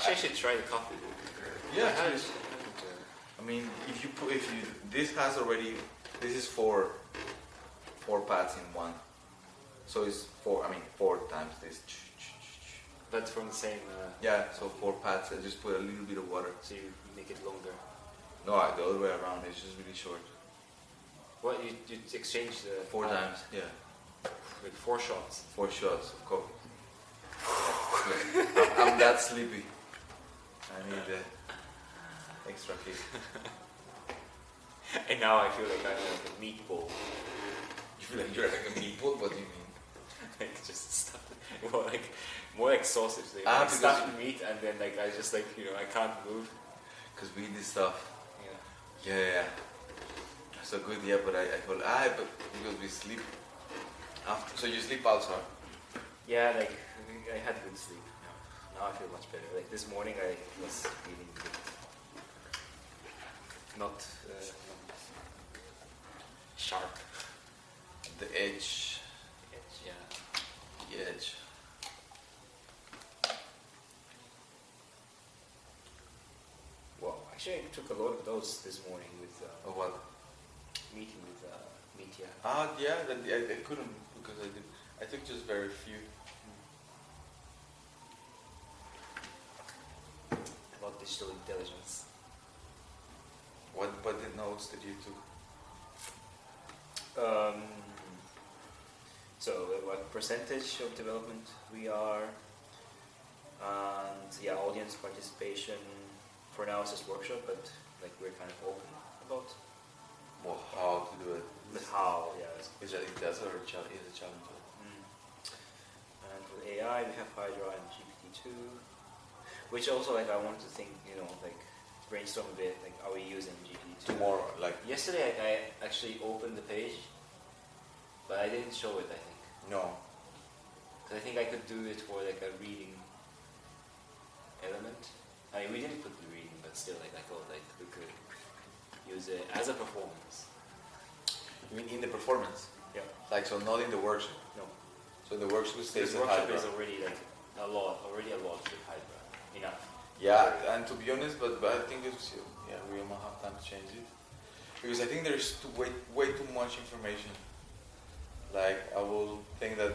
Actually, I should try the coffee. Yeah, I mean, this has already, this is four pads in one. So it's four times this. But from the same... yeah, so 4 pads, I just put a little bit of water. So you make it longer? No, the other way around, it's just really short. What, you exchange the... 4 times, yeah. Like 4 shots? 4 shots of coffee. I'm that sleepy. I need the extra kick. And now I feel like I'm like a meatball. You feel like you're like a meatball? What do you mean? Like just stuff. Well, like more exhaustively. Like stuffed meat, and then like I just like I can't move. Because we eat this stuff. Yeah. Yeah. So good, yeah. But I feel but because we sleep after. So you sleep outside? Yeah, like I had good sleep. Yeah. Now I feel much better. Like this morning I was feeling good. Not sharp. The edge. Yeah. The edge. Well, actually, I took a lot of those this morning with. What? Meeting with Mitya. Yeah. I couldn't because I took just very few. About digital intelligence. What the notes that you took? So what percentage of development we are, and audience participation. For now it's just workshop, but like we're kind of open about. Well, how to do it? The how, yeah. That's our challenge. Is a challenge. And for AI, we have Hydra and GPT-2, which also like I want to think, like brainstorm a bit. Like, are we using GPT-2 tomorrow? Like yesterday, I actually opened the page, but I didn't show it. I think. No. Because I think I could do it for like a reading element. I mean, we didn't put the reading, but still, like I thought like we could use it as a performance. You mean in the performance? Yeah. Like, so not in the workshop? No. So the workshop stays in Hydra? Workshop is already like already a lot with Hydra. Enough. Yeah, and to be honest, but I think it's, we might have time to change it. Because I think there's way too much information. Like, I will think that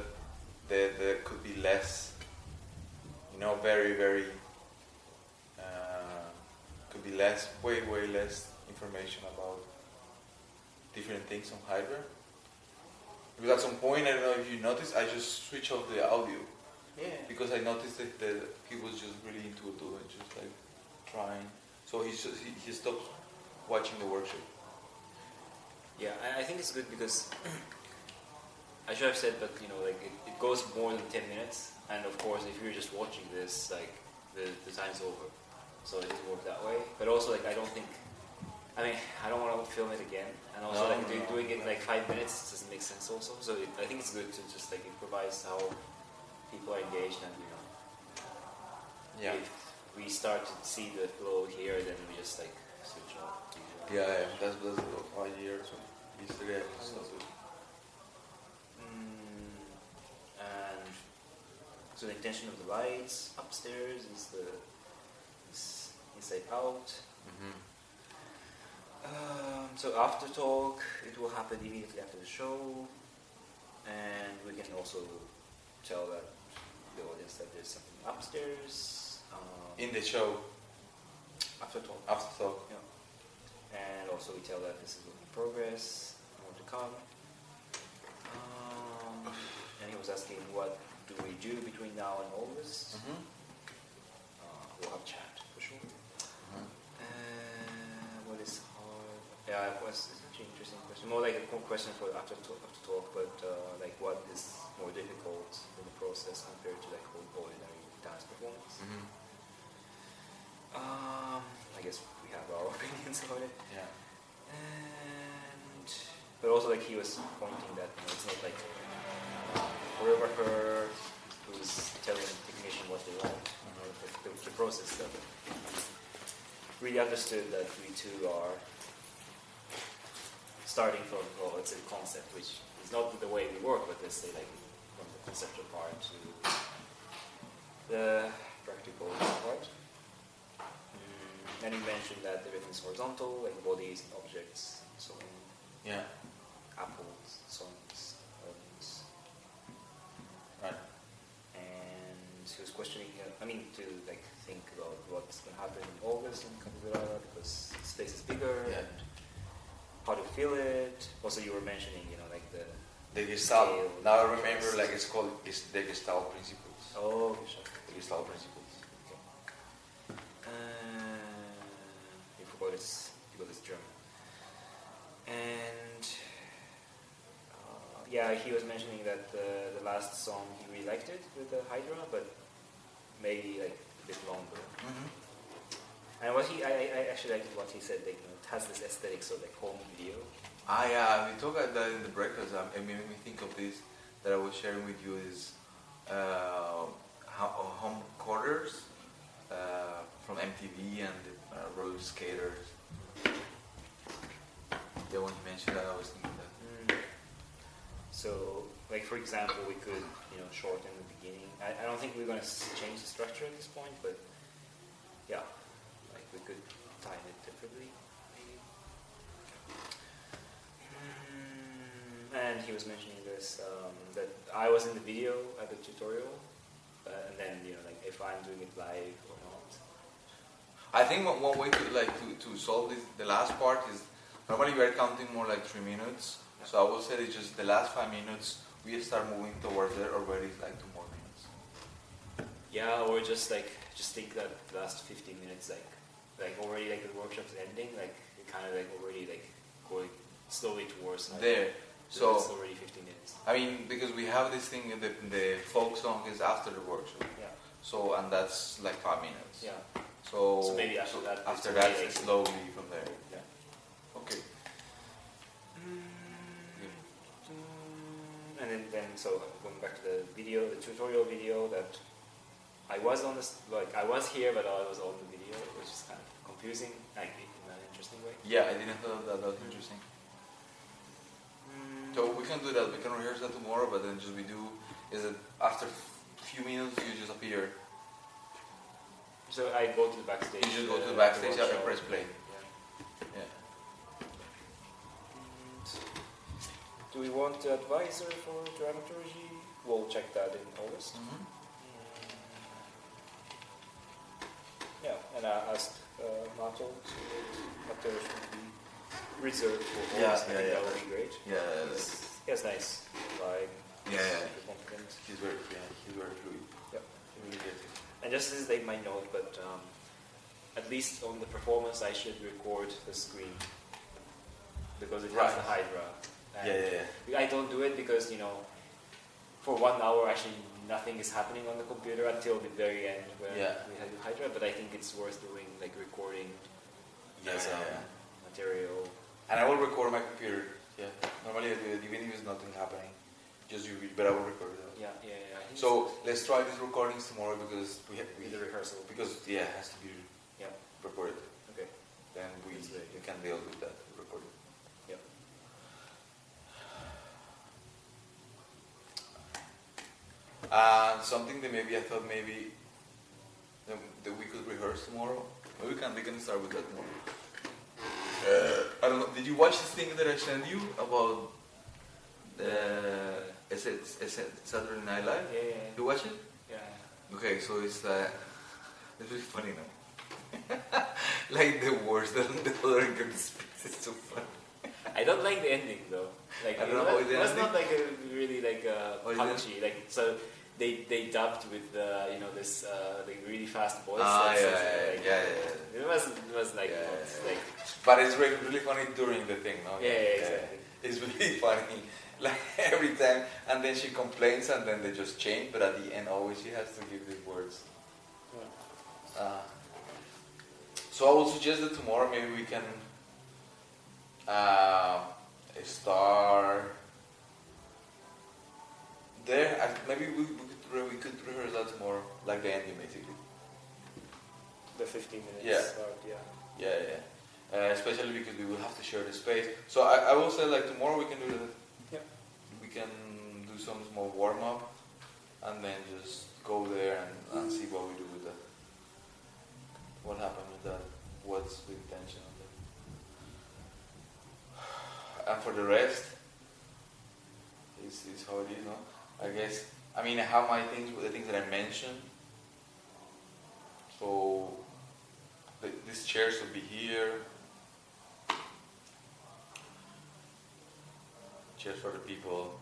there could be less, very, very, could be less, way less information about different things on Hydra. Because at some point, I don't know if you noticed, I just switched off the audio. Yeah. Because I noticed that he was just really into it, just like trying. So he stopped watching the workshop. Yeah, I think it's good because I should have said, but like it goes more than 10 minutes, and of course, if you're just watching this, like the time's over. So it doesn't work that way. But also, like I don't want to film it again, and also doing it like 5 minutes doesn't make sense. Also, so I think it's good to just like improvise how people are engaged, and if we start to see the flow here, then we just like switch off. Yeah, that's about 5 years. Yesterday I just stopped it. And so the intention of the lights upstairs is inside out. So after talk, it will happen immediately after the show, and we can also tell that the audience that there's something upstairs. In the show? After talk. After talk. Yeah. And also we tell that this is in progress, more to come. And he was asking what do we do between now and August. We'll have chat for sure. What is hard? Yeah, it's actually an interesting question. More like a question for after talk, but like what is more difficult in the process compared to like ordinary dance performance? I guess we have our opinions about it. Yeah. But also like he was pointing that it's not like choreographer who's telling the technician what they want. The process that really understood that we two are starting from, let's say, the concept, which is not the way we work, but let's say like from the conceptual part to the practical part. Then he mentioned that everything's horizontal, like bodies and objects, so on. Yeah. Apples, suns, elements. Right. And he was questioning, to like think about what's going to happen in August in Capivara because space is bigger. Yeah. And how to feel it. Also, you were mentioning, like the Gestalt. scale, Now I remember, like it's called the Gestalt principles. Oh, sure. The Gestalt principles. Okay. You forgot it's because it's German. And he was mentioning that the last song he really liked it with the Hydra, but maybe like a bit longer. Mm-hmm. And what I actually liked what he said. Like, it has this aesthetics of like home video. We talked about that in the breakfast. It made me think of this that I was sharing with you is home quarters from MTV and roller skaters. Yeah, when you mentioned that, I was thinking that. So, like for example, we could shorten the beginning. I don't think we're going to change the structure at this point, but yeah, like we could time it differently, maybe. And he was mentioning this that I was in the video at the tutorial, and then like if I'm doing it live or not. I think one way to solve this, the last part is normally we are counting more like 3 minutes. So I will say it's just the last 5 minutes we start moving towards there already like 2 more minutes. Yeah, or just think that the last 15 minutes like already like the workshop's ending, like it kind of like already like going slowly towards like, there. So it's already 15 minutes. I mean, because we have this thing, the folk song is after the workshop. Yeah. So and that's like 5 minutes. Yeah. So maybe after that. After that, like, slowly from there. Yeah. Okay. And then so going back to the video, the tutorial video that I was on this, like I was here, but I was on the video, which is kind of confusing, like in an interesting way. Yeah, I didn't know that. That was interesting. So we can do that. We can rehearse that tomorrow, but then just we do is that after a few minutes you just appear. So I go to the backstage. You just go to the backstage and press play. Yeah. Yeah. Do we want the advisor for dramaturgy? We'll check that in August. Mm-hmm. Yeah, and I asked Naoto that there should be reserved for August. I think that would be great. Yeah, he has nice vibe. Yeah. Super confident. He's very fluid. Yeah. He really gets it. And just as they might note, but at least on the performance, I should record the screen because it has the Hydra. And I don't do it because for 1 hour actually nothing is happening on the computer until the very end when we have the Hydra. But I think it's worth doing like recording material. And I will record my computer. Yeah. Normally I do it even if it's nothing happening. Just you read, but I will record it. Yeah. So let's try these recordings tomorrow because we the rehearsal. Because it has to be recorded. Okay. Then we can deal with that recording. Yeah. Something that maybe I thought maybe that we could rehearse tomorrow. Maybe we can start with that tomorrow. I don't know. Did you watch this thing that I sent you about Saturday Night Live? Yeah. You watch it? Yeah. Okay, so it's really funny now. Like the words that the other can speak. It's so funny. I don't like the ending though. Like I don't know it was not like a really like punchy. Like so they dubbed with this like really fast voice. It was like like. But it's really funny during the thing, no? Yeah, exactly. It's really funny. Like every time, and then she complains, and then they just change. But at the end, always she has to give these words. So I will suggest that tomorrow maybe we can start there. Maybe we could rehearse that tomorrow, like the ending basically. The 15 minutes start, Yeah. Especially because we will have to share the space. So I will say like tomorrow we can do that. Yeah. We can do some small warm up and then just go there and see what we do with that. What happened with that what's the intention of it. And for the rest, it's how it is, no? I guess. I mean, I have my things, the things that I mentioned. So these chairs will be here. Chairs for the people.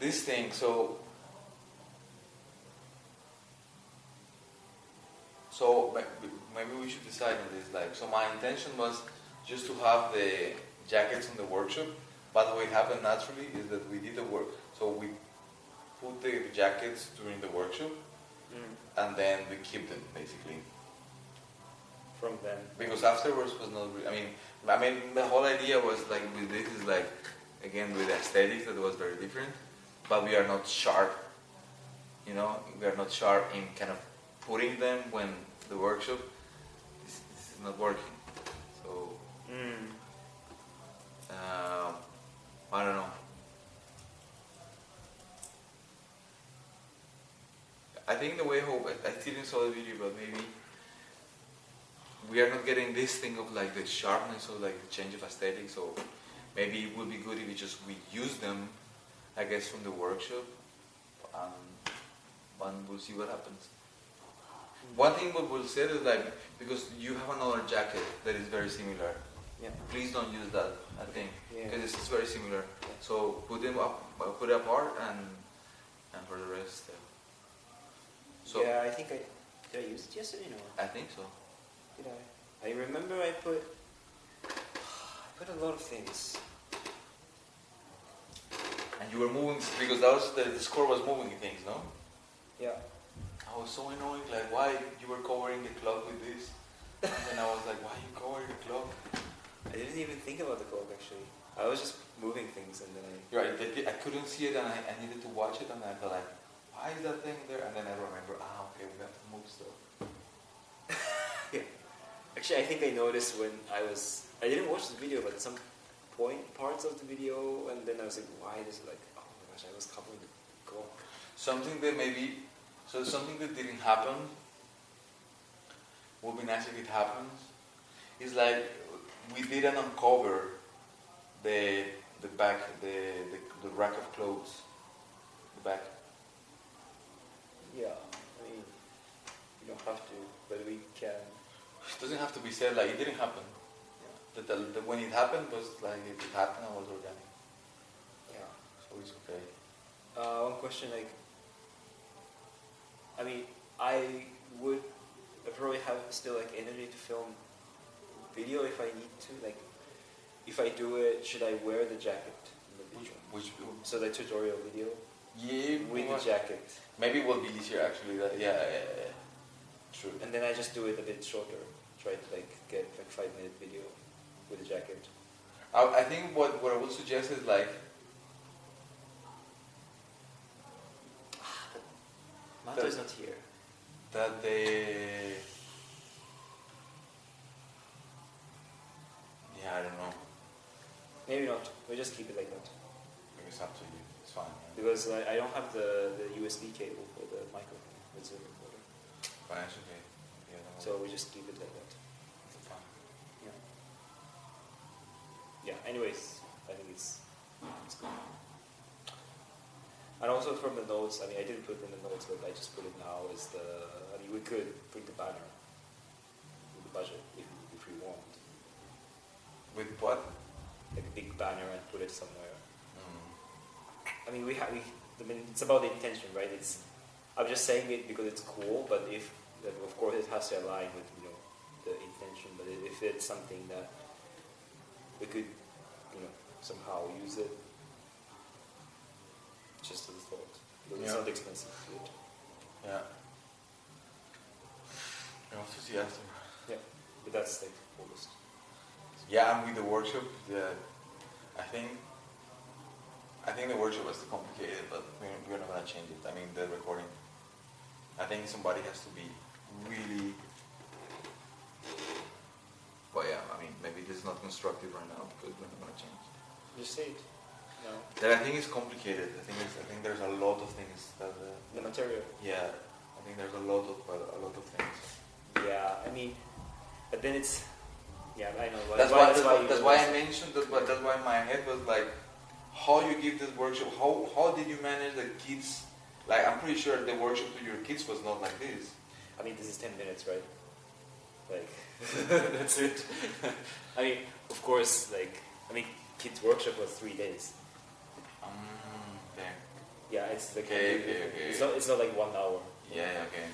This thing, so maybe we should decide on this. Like, so my intention was just to have the jackets in the workshop, but what happened naturally is that we did the work. So we put the jackets during the workshop, and then we keep them basically. From then. Because afterwards was not. I mean, the whole idea was like with this is like, again with the aesthetics that was very different, but we are not sharp. You know, we are not sharp in kind of putting them when the workshop this is not working. So I don't know. I think the way how I still didn't saw the video, but maybe we are not getting this thing of like the sharpness or like the change of aesthetic. So maybe it would be good if we use them, I guess, from the workshop, and we'll see what happens. One thing what we'll say is like, because you have another jacket that is very similar. Yeah. Please don't use that, I think, because it's very similar. Yeah. So put them up, put it apart, and for the rest. So yeah, I think did I use it yesterday? No. I think so. Did I? I remember I put a lot of things. And you were moving because that was the score was moving things, no? Yeah. I was so annoyed, like why you were covering the clock with this, and then I was like, why you covering the clock? I didn't even think about the clock actually. I was just moving things and then Right, I couldn't see it and I needed to watch it and I felt like, why is that thing there? And then I remember, okay, we have to move stuff. Yeah. Actually, I think I noticed when I didn't watch the video, but at some parts of the video, and then I was like, why is it like, oh my gosh, I was covering the clock. Something that didn't happen, would be nice if it happens, is like, we didn't uncover the back, the rack of clothes, the back. Yeah, I mean, you don't have to, but we can. It doesn't have to be said, like, it didn't happen. Yeah. When it happened was like, if it happened, it was organic. Yeah. So it's okay. One question, like, I mean, I probably have still like energy to film video if I need to. Like, if I do it, should I wear the jacket in the video? Which so the tutorial video? Yeah. With the jacket. Maybe it will be easier actually. Yeah. True. And then I just do it a bit shorter. Try to like get like 5-minute video with the jacket. I think what I would suggest is like. Naoto is not here. That they. Yeah, I don't know. Maybe not. We just keep it like that. It's up to you. It's fine. Yeah. Because I don't have the USB cable for the microphone. It's a recorder. Fine, it's okay. Yeah, so we just keep it like that. It's fine. Yeah. Yeah. Anyways, I think it's good. And also from the notes, I mean, I didn't put it in the notes, but I just put it now. We could print the banner with the budget if we want. With what? Like a big banner and put it somewhere. I mean, it's about the intention, right? I'm just saying it because it's cool, but of course it has to align with, the intention. But if it's something that we could, somehow use it, just as a thought. Because it's not expensive to do it. Yeah. I have to see after. Yeah, but that's like August. Yeah, and with the workshop, I think the workshop was too complicated, but we're not gonna change it. I mean, the recording. I think somebody has to be really. But yeah, I mean, maybe this is not constructive right now because we're not gonna change. Just say it. No. That I think is complicated. I think there's a lot of things that. The material. Yeah, I think there's a lot of things. Yeah, I mean, but then it's. Yeah, I know. That's why I mentioned. That's why my head was like, how you give this workshop? How did you manage the kids? Like, I'm pretty sure the workshop to your kids was not like this. I mean, this is 10 minutes, right? Like, that's it. I mean, of course, kids' workshop was 3 days. Okay. Yeah, it's like Okay. It's not like 1 hour. Yeah. Okay.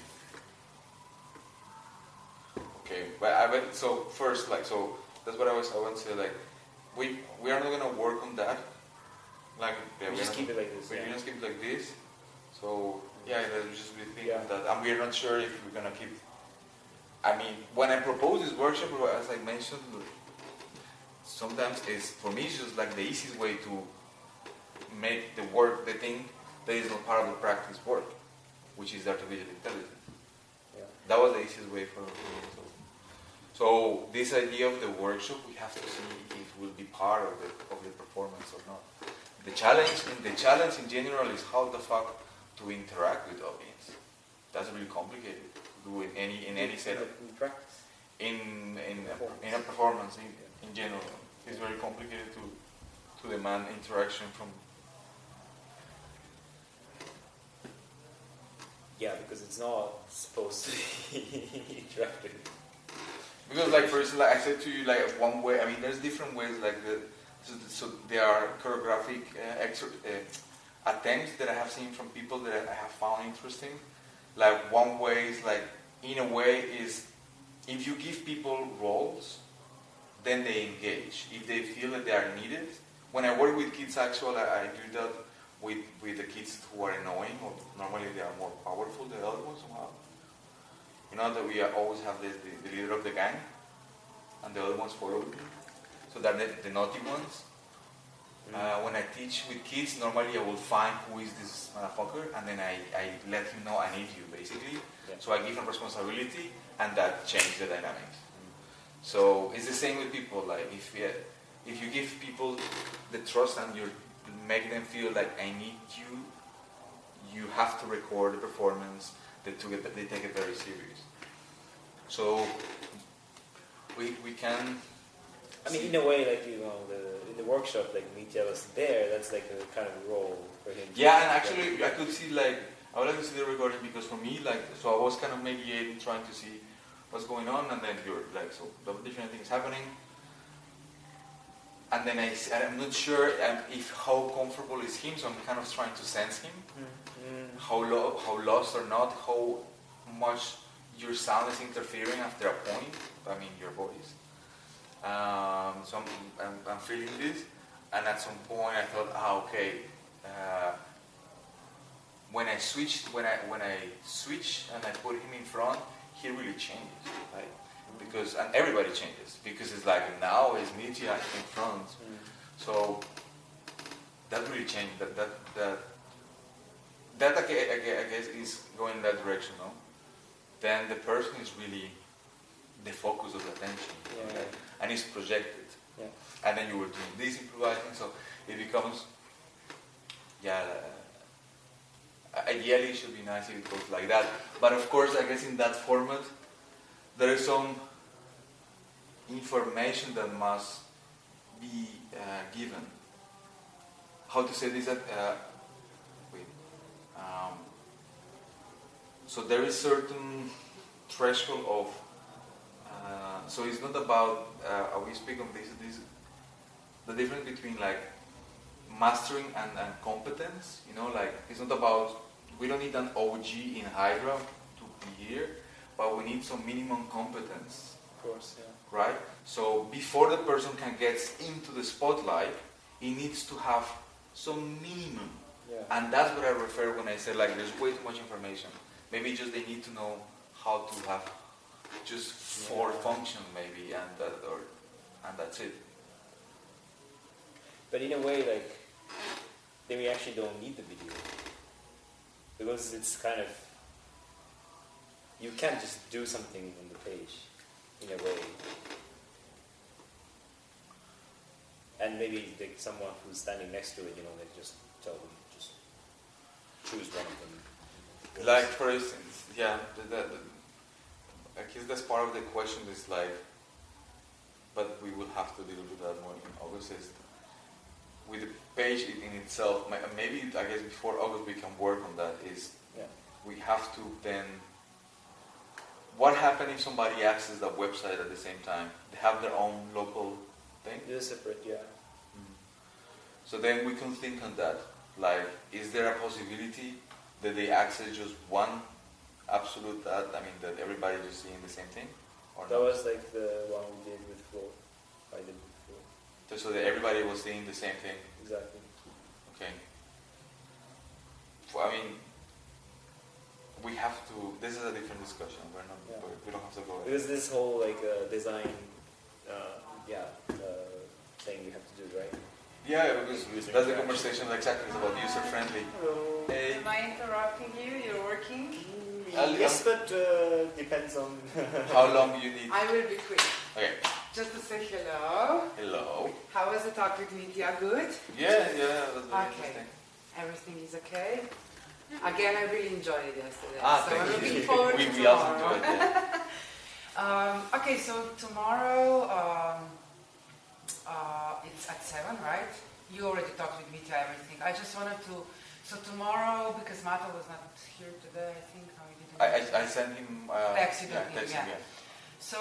Okay, but so first, so that's what I want to say. Like, we are not gonna work on that. Like, We just keep it like this. We just keep it like this. So yeah, we just be thinking Yeah. that, and we're not sure if we're gonna keep. I mean, when I propose this workshop, as I mentioned, sometimes for me it's just like the easiest way to make the thing that is not part of the practice work, which is artificial intelligence. Yeah. That was the easiest way for me. So this idea of the workshop, we have to see if it will be part of the performance or not. The challenge in general is how the fuck to interact with the audience. That's really complicated to do in any setup. In practice. In a performance in general, it's very complicated to demand interaction from. Yeah, because it's not supposed to be interactive. Because, like, for instance, like I said to you, like, one way, I mean, there's different ways, like, so there are choreographic attempts that I have seen from people that I have found interesting. Like, one way is, like, in a way, is if you give people roles, then they engage. If they feel that they are needed. When I work with kids, actually, I do that with the kids who are annoying, or normally they are more powerful than the other ones somehow. You know that we always have the leader of the gang, and the other ones follow me. So they're the naughty ones. When I teach with kids, normally I will find who is this motherfucker, and then I let him know I need you, basically. Yeah. So I give him responsibility, and that changes the dynamics. So it's the same with people. Like, if you give people the trust and you make them feel like I need you, you have to record the performance. They take it very serious. So we can. I mean, in a way, like, in the workshop, like Mitya was there. That's like a kind of role for him. Yeah, and actually, I could see, like, I would like to see the recording, because for me, like, so I was kind of mediating, trying to see what's going on, and then you're like, so the different things happening, and then I'm not sure if how comfortable is him, so I'm kind of trying to sense him, how lost or not, how much your sound is interfering after a point. I mean, your voice. So I'm feeling this, and at some point I thought, okay. When I switch and I put him in front, he really changes, right? Because, and everybody changes, because it's like now it's Mitya in front. So that really changed. That I guess is going in that direction, no? Then the person is really the focus of attention, Yeah. right? And it's projected. Yeah. And then you were doing this improvising, so it becomes, ideally it should be nice if it goes like that. But of course, I guess in that format, there is some information that must be given. How to say this? So there is certain threshold of. So it's not about. We speak on this. The difference between, like, mastering and competence. You know, like, it's not about. We don't need an OG in Hydra to be here, but we need some minimum competence. Of course, yeah. Right? So before the person can get into the spotlight, he needs to have some minimum. Yeah. And that's what I refer when I say, like, there's way too much information. Maybe just they need to know how to have just 4 functions, maybe, and that's it. But in a way, like, then we actually don't need the video. Because it's kind of, you can't just do something on the page, in a way. and maybe like someone who's standing next to it, you know, they just tell them just choose one of them. Like for instance, yeah, I guess that's part of the question is like, but we will have to deal with that more in August. Is with the page in itself, maybe I guess before August we can work on that. Is we have to then. What happens if somebody accesses the website at the same time? They have their own local thing? They're separate, yeah. So then we can think on that. Like, is there a possibility that they access just one absolute that everybody just seeing the same thing? Or that was like the one we did with Floor. I did with Floor. So that everybody was seeing the same thing? Exactly. Okay. I mean, we have to. This is a different discussion. We're not. Yeah. We don't have to go. It was this whole like design, thing we have to do, right? Yeah, because that's the conversation. Exactly, it's about user friendly. Hello. Hey. Am I interrupting you? You're working? Yes, but depends on How long do you need? I will be quick. Okay. Just to say hello. Hello. How was the talk with Mitya? Good? Yeah, that's very Okay. interesting. Everything is okay? Again, I really enjoyed it yesterday. Ah, so I'm thank you. looking forward to We also tomorrow. enjoyed it. Okay, so tomorrow it's at 7, right? You already talked with Mitya, everything. I just wanted to... So tomorrow, because Mato was not here today, I think. No, he didn't. I sent him. Text you, text him, yeah. So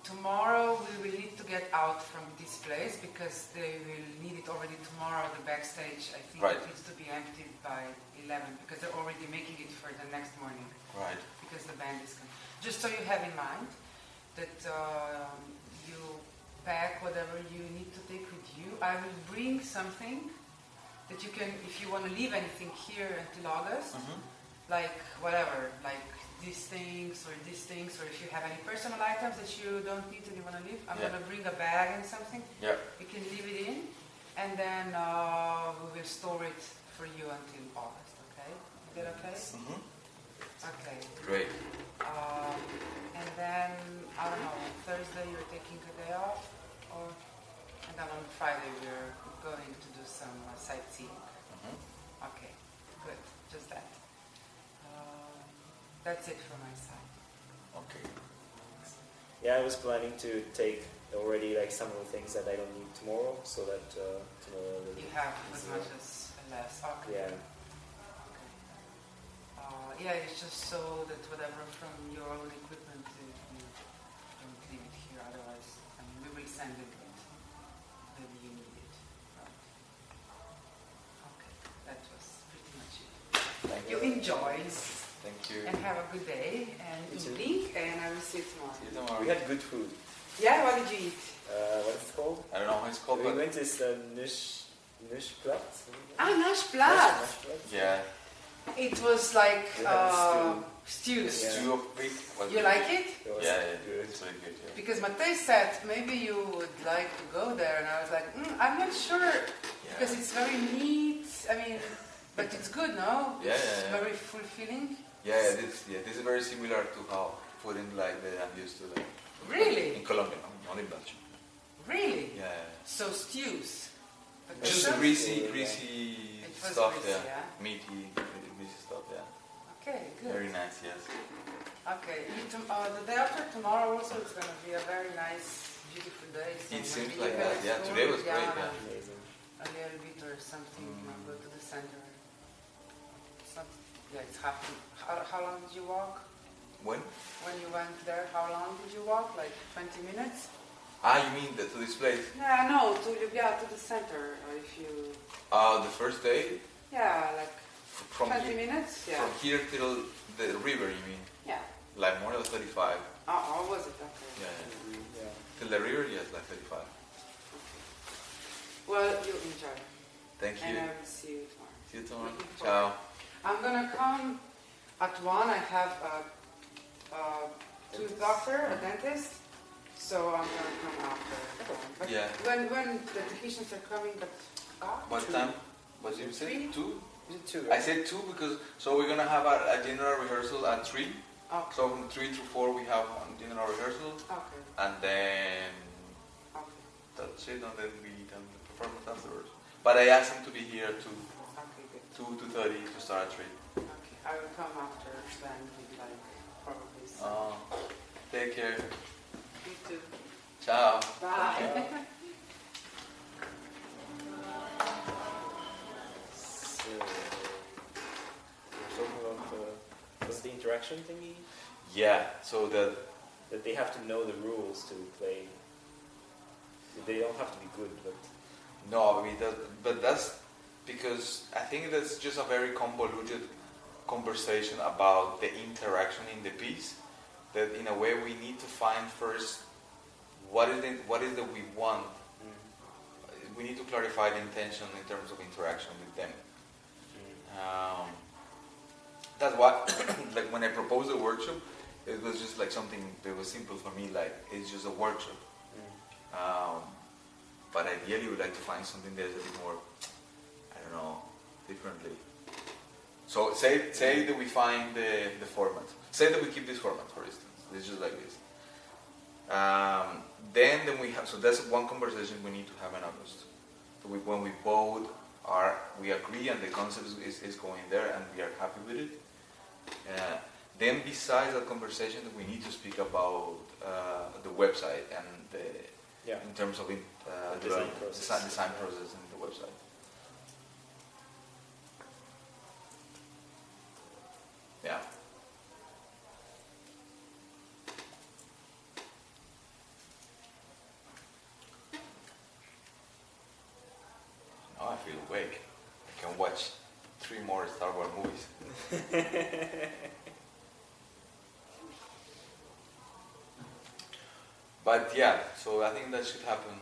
tomorrow we will need to get out from this place because they will need it already tomorrow. The backstage, I think, Right. it needs to be emptied by 11 because they're already making it for the next morning. Right. Because the band is coming. Just so you have in mind that you pack whatever you need to take with you. I will bring something that you can, if you want to leave anything here until August, like whatever, like these things, or if you have any personal items that you don't need and you want to leave, I'm going to bring a bag and something. Yeah. You can leave it in, and then we will store it for you until August, okay? Is that okay? Okay. Great. And then, I don't know, Thursday you're taking a day off, and then on Friday we're going to do some sightseeing. Okay, good, just that. That's it from my side. Okay. Yeah, I was planning to take already like some of the things that I don't need tomorrow, so that tomorrow will You have as much as less. Okay. Yeah. Yeah, it's just so that whatever from your own equipment, you don't leave it here. Otherwise, we will send it, but maybe you need it. Right. Okay, that was pretty much it. Thank You enjoy. Thank you. And have a good day and evening, and I will see you tomorrow. See you tomorrow. We had good food. Yeah, what did you eat? What is it called? I don't know how it's called, We but went to this Nushplat. Nashplat. yeah, It was like We had stew. the stew of pig. was You good. like it? It was Yeah, good. it's very good. Yeah. Because Matej said maybe you would like to go there, and I was like, I'm not sure because it's very neat. I mean, but it's good, no? Yeah, It's yeah. very fulfilling. This is very similar to how food in like I'm used to like Really? in Colombia, not in Belgium. Really? Yeah. So stews. But Just the- greasy It was stuff, greasy, yeah. Meaty, greasy stuff, yeah. Okay, good. Very nice, yes. Okay, the day after tomorrow also it's going to be a very nice, beautiful day. So It seems maybe like you that. can Yeah, explore, today was great, yeah. Amazing. A little bit or something, go to the center. It's not, it's half. How long did you walk? When? When you went there, how long did you walk? Like 20 minutes? You mean to this place? Yeah, no, to the center. Or if you, The first day? yeah, like From 20 here, minutes. Yeah, From here till the river, you mean? yeah. Like more than 35. Oh, was it okay? Yeah. Yeah. Till the river, yes, like 35. Well, you enjoy, Thank and you. I will see you tomorrow. See you tomorrow. Looking forward. Ciao. I'm gonna come at 1. I have a tooth doctor, a dentist, so I'm gonna come after. But Yeah. when the technicians are coming, but What time? What did you say? 3? 2? Is it too? I said 2 because we're gonna have a general rehearsal at 3. Okay. So from 3 to 4 we have a general rehearsal, Okay. and then Okay. that's it, and then we done the performance afterwards. But I asked him to be here at Okay, good. 2:30 to start at 3. Okay, I will come after then with like probably some. Take care. You too. Ciao. Bye. So, we're talking about what's the interaction thingy? Yeah, so that That they have to know the rules to play. They don't have to be good, but no, I mean but that's because I think that's just a very convoluted conversation about the interaction in the piece. That in a way we need to find first what is that we want. We need to clarify the intention in terms of interaction with them. That's why, like when I proposed the workshop, it was just like something that was simple for me. Like it's just a workshop. But ideally, we would like to find something that's a bit more, I don't know, differently. So say that we find the format. Say that we keep this format, for instance. It's just like this. Then we have, so that's one conversation we need to have in August. So when we both we agree and the concept is going there and we are happy with it. Then besides that conversation, we need to speak about the website and in terms of the design process in the website. Yeah. Now I feel awake. I can watch 3 more Star Wars movies. But yeah, so I think that should happen.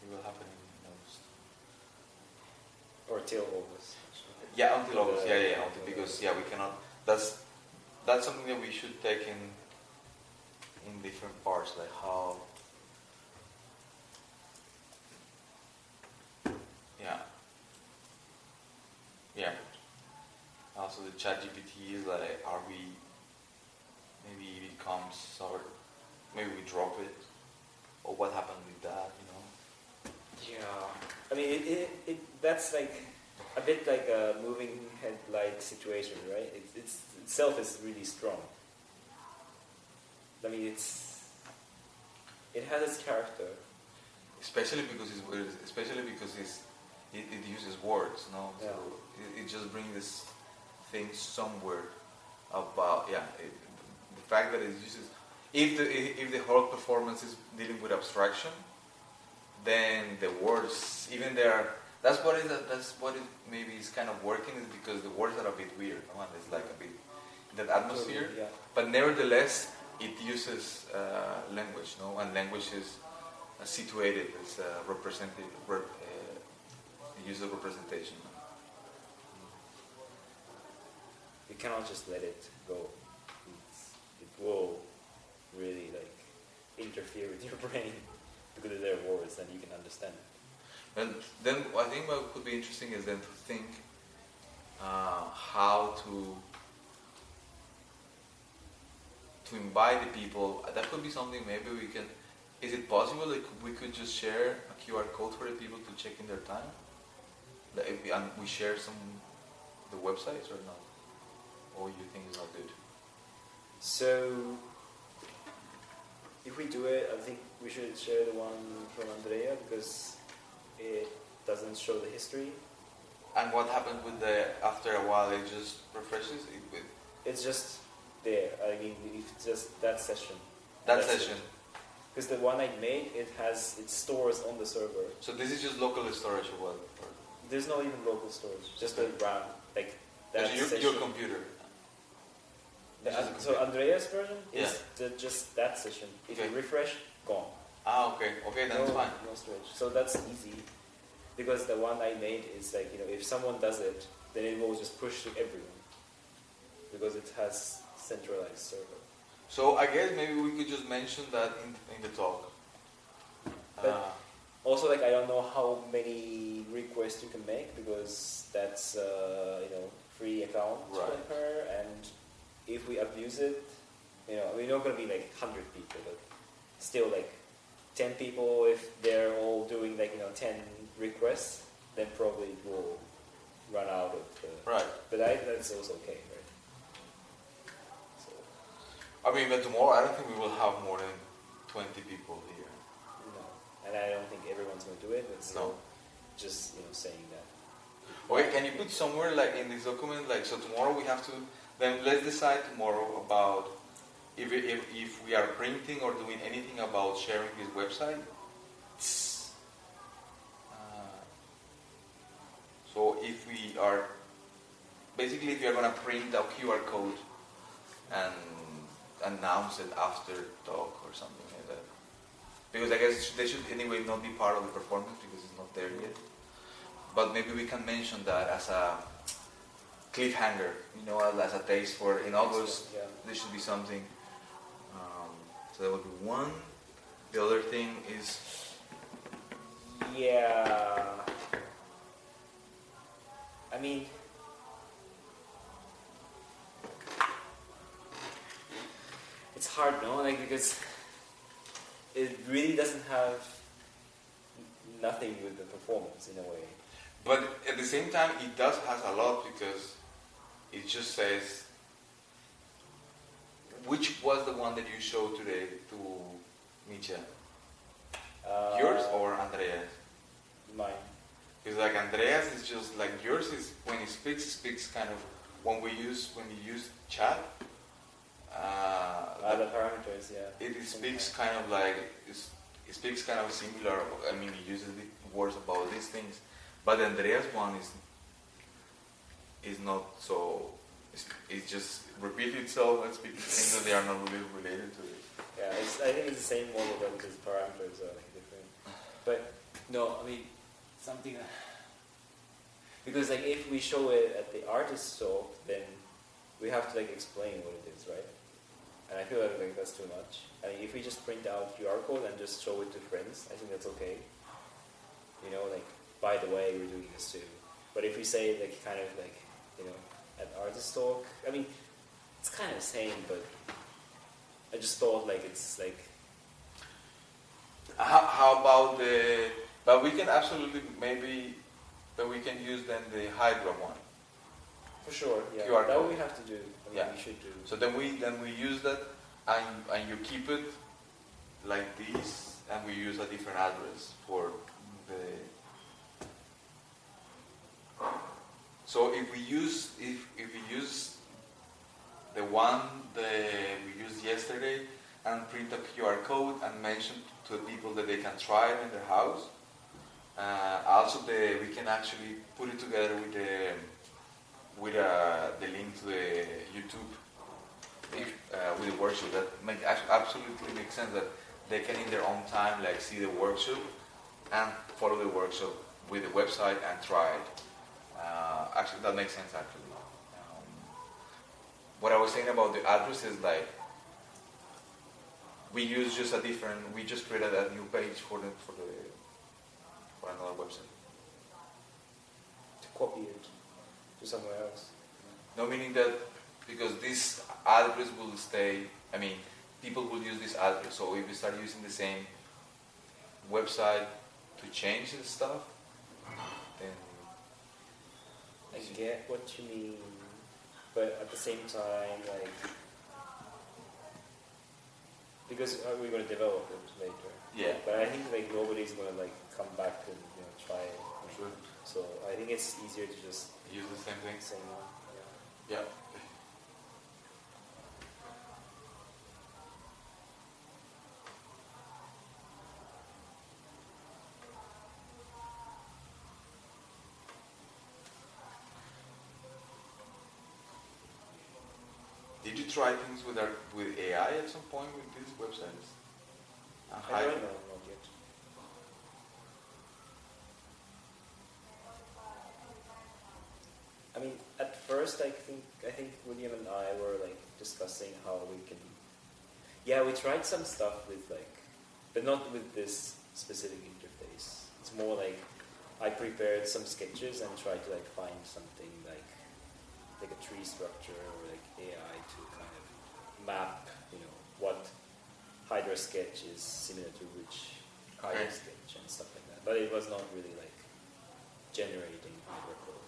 It will happen in August. or till August. Yeah, until August. Yeah, because we cannot. That's something that we should take in different parts, like how. Yeah. Also, the ChatGPT is like, are we? Maybe it becomes our. Maybe we drop it, or what happened with that? Yeah, I mean, that's like a bit like a moving head-like situation, right? It's itself is really strong. I mean, it has its character. Especially because it uses words, no? Yeah. So it just brings this thing somewhere about the fact that it uses. If the whole performance is dealing with abstraction, then the words, even there, that's what it maybe is kind of working, is because the words are a bit weird, no? And it's like a bit that atmosphere. Yeah. But nevertheless, it uses language, no? And language is situated as represented. It uses representation. You cannot just let it go. It will really like interfere with your brain because there are words and you can understand it. And then I think what could be interesting is then to think how to invite the people. That could be something maybe we can. Is it possible that we could just share a QR code for the people to check in their time? And we share the websites or not? Or you think it's not good? So, if we do it, I think we should share the one from Andrea because it doesn't show the history. And what happens with after a while it just refreshes it with? It's just there. I mean, it's just that session. That session. Because the one I made, it stores on the server. So this is just local storage or what? There's no even local storage. Just a RAM, like that session. Your computer. So Andrea's version is just that session. If you refresh, gone. Okay, then it's fine. No storage. So that's easy, because the one I made is like, if someone does it, then it will just push to everyone, because it has centralized server. So I guess maybe we could just mention that in the talk. But also, like, I don't know how many requests you can make, because that's free account from her, and if we abuse it, we're not going to be like 100 people, but still, like, 10 people, if they're all doing like 10 requests, then probably it will run out of the... Right. But that's also okay, right? So, I mean, but tomorrow I don't think we will have more than 20 people here. no. And I don't think everyone's going to do it, but still, No. just saying that. Okay, can you put somewhere like in this document, like, so tomorrow we have to, then let's decide tomorrow about if we are printing or doing anything about sharing this website. So if we are, basically if you are going to print a QR code and announce it after talk or something like that. Because I guess they should anyway not be part of the performance because it's not there yet. But maybe we can mention that as a cliffhanger, as a taste for in August. Yeah. There should be something. So that would be one. The other thing is, Yeah. I mean, it's hard, no? Like, because it really doesn't have nothing with the performance in a way. but at the same time, it does has a lot because it just says, which was the one that you showed today to Mitya? Yours or Andreas? Mine. Because like Andreas is just like yours is when he speaks kind of when you use chat. The parameters, yeah. It speaks kind of like it speaks kind of similar. I mean, he uses the words about these things, but Andreas one is not so. It just repeats itself and speaks things that they are not really related to it. Yeah, I think it's the same model, but because parameters are like different. But no, I mean something because like if we show it at the artist talk, then we have to like explain what it is, right? And I feel like that's too much. I mean, if we just print out QR code and just show it to friends, I think that's okay. Like by the way, we're doing this too. But if we say like kind of like at artist talk, I mean, it's kind of the same, but I just thought like it's like. How about the? But we can absolutely maybe, but we can use then the Hydra one. For sure, yeah. QR that code. we have to do. I mean, Yeah. we should do. So then we use that, and you keep it like this, and we use a different address for the. So if we use the one that we used yesterday and print a QR code and mention to the people that they can try it in their house, also we can actually put it together with the link to the YouTube with the workshop. That absolutely makes sense that they can in their own time like see the workshop and follow the workshop with the website and try it. Actually, that makes sense. Actually, what I was saying about the address is like we use just a different. We just created a new page for another website. To copy it to somewhere else. No, meaning that because this address will stay. I mean, people will use this address. So if we start using the same website to change the stuff, then. I get what you mean, but at the same time, like, because we're going to develop it later. Yeah. But I think like nobody's going to like come back and try it. Sure. So I think it's easier to just Use the same thing. same one. Yeah. Did you try things with AI at some point with these websites? I don't know, not yet. I mean, at first, I think William and I were like discussing how we can. Yeah, we tried some stuff with like, but not with this specific interface. It's more like I prepared some sketches and tried to like find something like a tree structure or like AI to kind of map, what Hydra sketch is similar to which Okay. higher sketch and stuff like that. But it was not really like generating hyper code.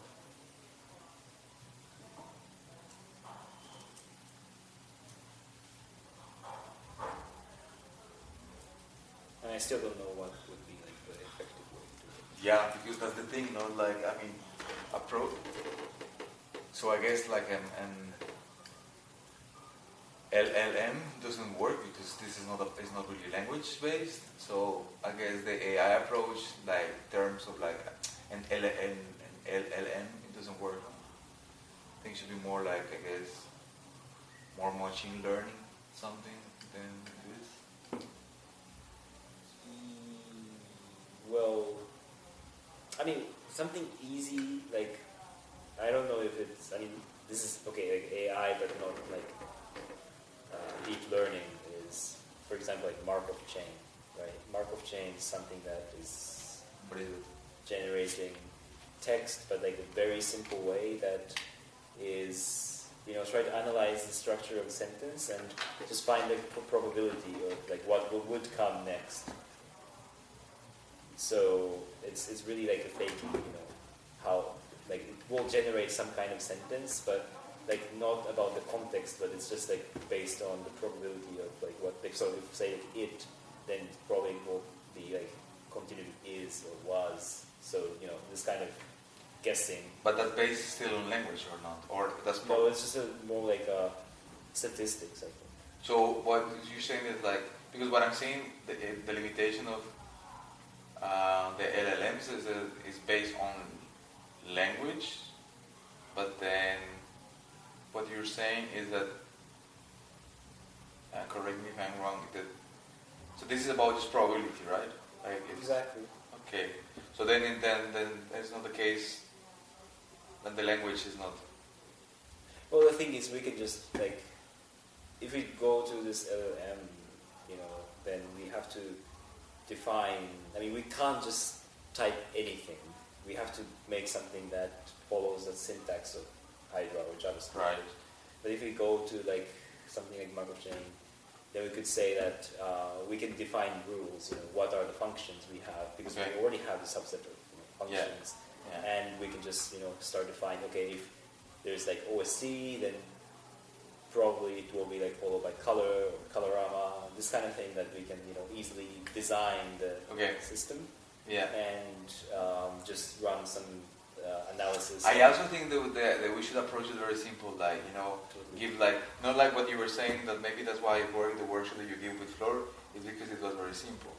And I still don't know what would be like the effective way to do it. Yeah, because that's the thing, no? Like, I mean, so I guess like an LLM doesn't work because this is it's not really language based. So I guess the AI approach, like terms of like an LLM, it doesn't work. I think it should be more like, I guess, more machine learning something than this. Well, I mean, something easy, like, I don't know if it's, I mean, this is, okay, like AI, but not like deep learning is, for example, like Markov chain, right? Markov chain is something that is What is it? generating text, but like a very simple way that is, you know, try to analyze the structure of a sentence and just find the probability of like what would come next. So it's really like a faking, you know, how like it will generate some kind of sentence, but like not about the context, but it's just like based on the probability of like what. Like, so if say like it, then probably will be like continued is or was. So you know this kind of guessing. But that based still on language or not? Or that's No, it's just more like statistics, I think. So what you're saying is like, because what I'm saying, the limitation of the LLMs is based on language, but then what you're saying is that, correct me if I'm wrong, that, so this is about just probability, right? Like Exactly. Okay, so then it's not the case, then the language is not. Well, the thing is, we can just like, if we go to this LLM, you know, then we have to define. I mean, we can't just type anything. We have to make something that follows the syntax of Hydra or JavaScript. Right. But if we go to like something like Markov chain, then we could say that we can define rules. You know, what are the functions we have, because Okay. we already have a subset of functions, Yeah. and we can just start defining. Okay, if there's like OSC, then probably it will be like followed by color or colorama, this kind of thing that we can easily design the system. Yeah. And just run some analysis. I also think that we should approach it very simple, like, Totally. give like, not like what you were saying, that maybe that's why it worked, the workshop that you give with Flor, is because it was very simple.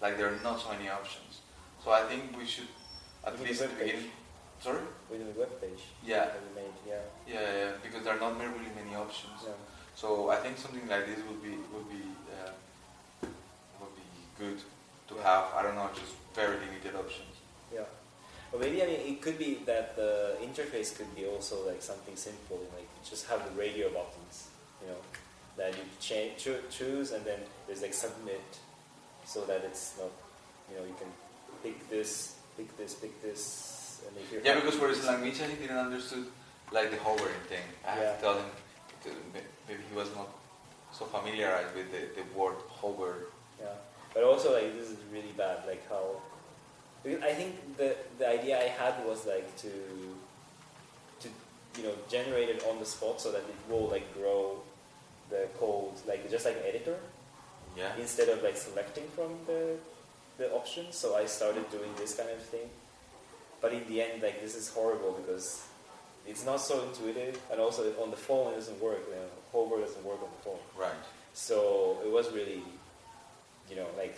Like, there are not so many options. So I think we should, at least at the beginning... Sorry? With a web page. Yeah. That we made, Yeah, because there are not really many options. Yeah. So I think something like this would be good to have. I don't know, just very limited options. Yeah. Or maybe it could be that the interface could be also like something simple, like just have the radio buttons, that you choose, and then there's like submit, so that it's not, you can pick this, and if you're because for his language, he didn't understood like the hovering thing. I have to tell him, maybe he was not so familiarized with the word hover. Yeah, but also like this is really bad, like how. Because I think the idea I had was like to generate it on the spot so that it will like grow the code like just like an editor. Yeah. Instead of like selecting from the options, so I started doing this kind of thing. But in the end, like this is horrible because it's not so intuitive, and also on the phone it doesn't work. Hover doesn't work on the phone. Right. So it was really, like.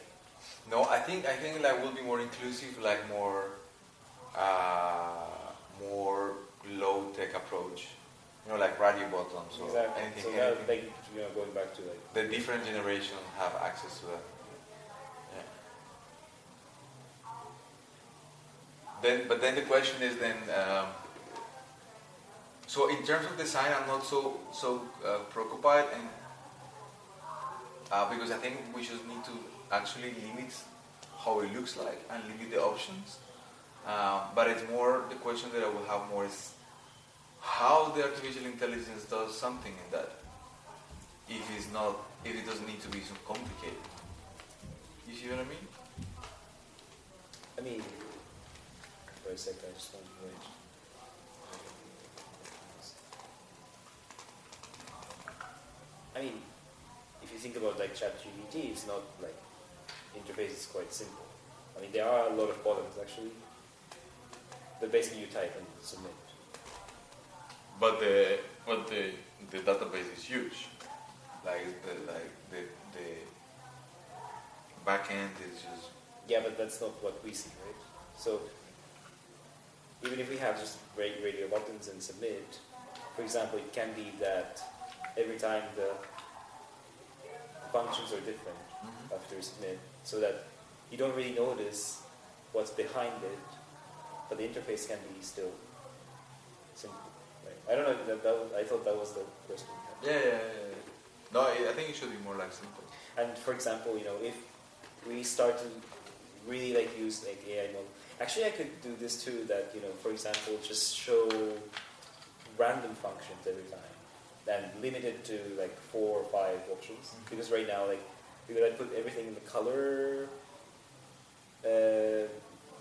No, I think like will be more inclusive, like more low tech approach. Like radio buttons or Exactly. anything. So that, like, going back to like the different generations have access to that. Yeah. But then the question is then. So in terms of design, I'm not so preoccupied, and because I think we just need to actually limit how it looks like and limit the options. But it's more the question that I will have more is how the artificial intelligence does something in that. if it doesn't need to be so complicated. You see what I mean? I mean, for a second, I just want to wait. I mean, if you think about like ChatGPT, it's not like interface is quite simple. I mean, there are a lot of buttons actually, but basically you type and submit. But the database is huge. Like the backend is just. Yeah, but that's not what we see, right? So even if we have just radio buttons and submit, for example, it can be that every time the functions are different after you submit, so that you don't really notice what's behind it, but the interface can be still simple. Right? I don't know. I thought that was the question. Yeah. No, I think it should be more like simple. And for example, if we start to really like use like AI model, actually I could do this too. That for example, just show random functions every time. And limit it to like 4 or 5 options, because right now because I put everything in the color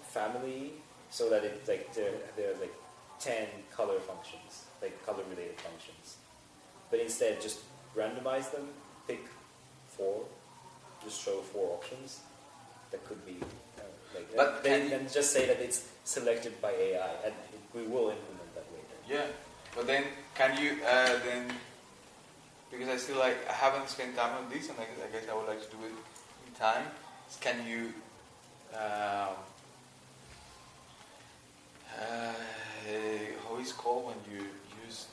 family, so that it's like there are like 10 color functions, like color related functions, but instead just randomize them, pick 4, just show 4 options that could be but then just say that it's selected by AI, and we will implement that later. Yeah. But then, can you then? Because I haven't spent time on this, and I guess I would like to do it in time. Can you? How is it called when you use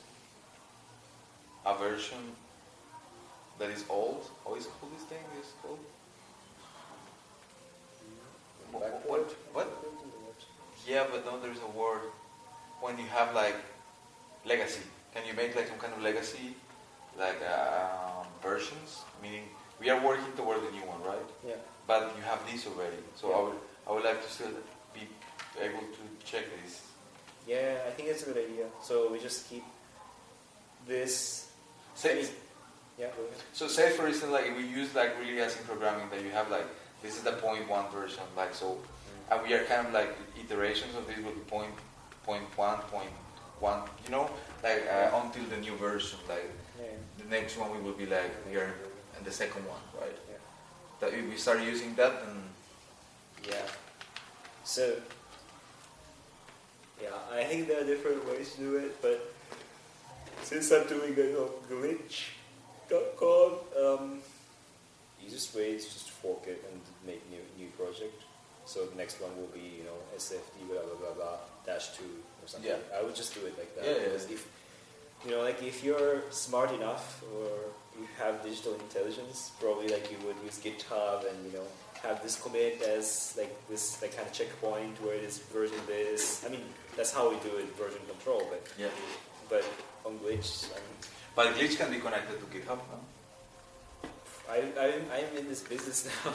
a version that is old? How is it called? This thing is called. What? Yeah, but no, there's a word when you have like legacy. Can you make like some kind of legacy, like versions? Meaning we are working toward the new one, right? Yeah. But you have this already, so I would like to still be able to check this. Yeah, I think it's a good idea. So we just keep this. Say, yeah. Go ahead. So say for instance, like if we use like really as in programming, that you have like this is the 0.1 version, like so, and we are kind of like iterations of this will be point 1, like until the new version, like the next one we will be like we are in the second one, right? Yeah. That if we start using that, then yeah. So yeah, I think there are different ways to do it, but since I'm doing it on glitch.com, easiest way is just fork it and make new project. So the next one will be, SFD blah blah blah blah -2 or something. Yeah. I would just do it like that. Yeah, because if if you're smart enough or you have digital intelligence, probably like you would use GitHub and have this commit as like this like kind of checkpoint where it is version this. I mean that's how we do it, version control. But on glitch, but glitch can be connected to GitHub, no? I'm in this business now,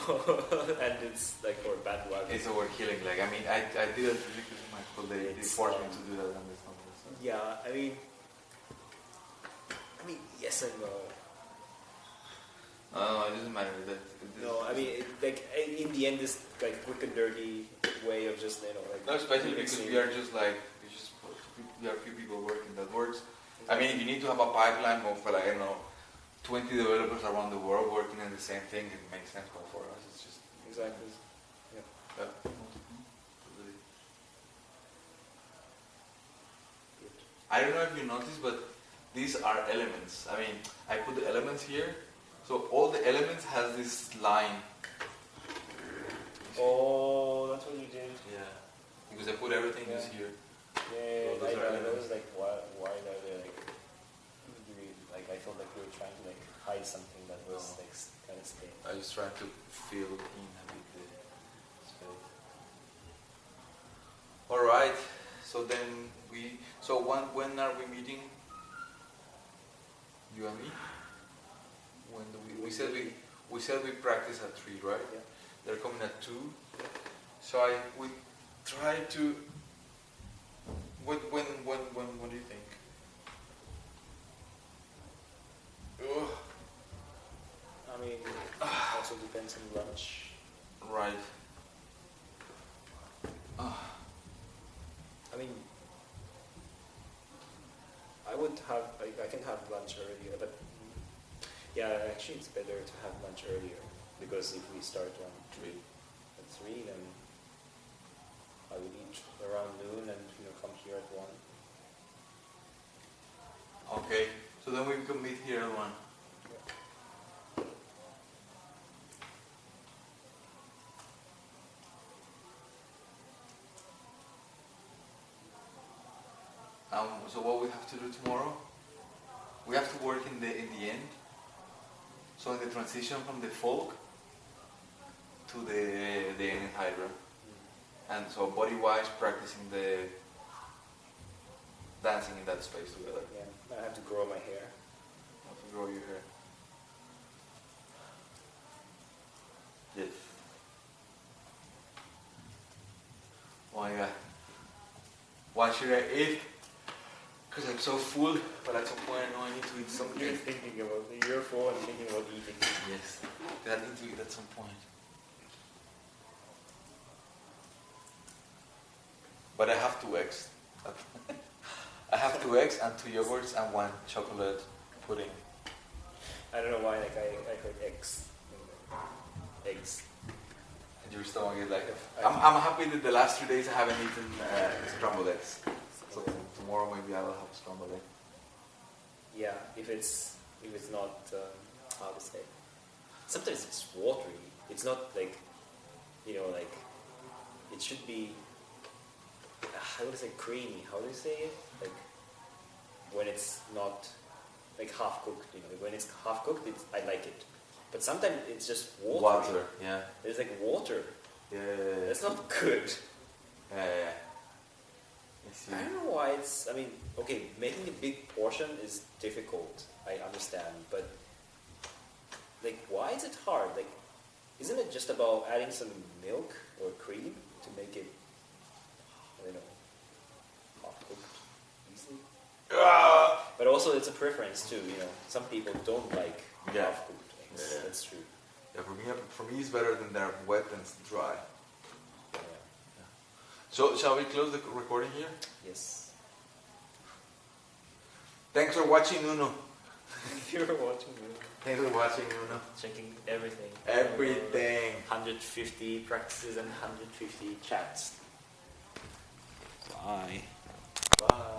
and it's like for bandwagon. It's overkilling. Like I mean, I did it really because my school they forced me to do that, and it's not. Yeah, I mean, yes and no. No, it doesn't matter. No, I mean, in the end, this like quick and dirty way of just like. No, especially because we are just like we are few people working that works. I mean, if you need to have a pipeline of like 20 developers around the world working on the same thing, it makes sense. But for us, it's just exactly. Yeah. I don't know if you noticed, but these are elements. I mean, I put the elements here, so all the elements has this line. Oh, that's what you did. Yeah, because I put everything just here. Yeah, So I was like, why are they like? I felt like we were trying to like hide something that was like kind of stale. I was trying to fill in a bit the space. All right. So then when are we meeting? You and me? When do we said we practice at 3, right? Yeah. They're coming at 2. So we try to. When do you think? Ugh. also depends on lunch. Right. I mean, I would have, I can have lunch earlier, but yeah, actually it's better to have lunch earlier, because if we start on 3, then I would eat around noon and come here at 1. Okay, so then we can meet here at 1. So what we have to do tomorrow? We have to work in the end. So in the transition from the folk to the end hydra, and so body-wise practicing the dancing in that space together. Yeah, I have to grow my hair. You have to grow your hair. Yes. Oh yeah. Why should I eat? Because I'm so full, but at some point I know I need to eat something. You're thinking about you're full and thinking about eating. Yes, I need to eat at some point. But I have 2 eggs. I have 2 eggs and 2 yogurts and 1 chocolate pudding. I don't know why, like I heard eggs. Eggs. And your stomach is like... I'm happy that the last 3 days I haven't eaten scrambled eggs. So tomorrow maybe I will have scrambled egg. Yeah, if it's not how to say. Sometimes it's watery. It's not like like it should be. How do I say creamy? How do you say it? Like when it's not like half cooked. When it's half cooked, I like it. But sometimes it's just watery. Water, yeah. It's like water. Yeah. That's not good. Yeah. I don't know why it's. I mean, okay, making a big portion is difficult. I understand, but like, why is it hard? Like, isn't it just about adding some milk or cream to make it? I don't know, half cooked, easily. But also, it's a preference too. Some people don't like half cooked eggs. Yeah. That's true. Yeah, for me, it's better than they're wet and dry. Yeah. So, shall we close the recording here? Yes. Thanks for watching, Uno. You're watching Uno. Thanks for watching, Uno. Checking everything. Everything. 150 practices and 150 chats. Bye. Bye.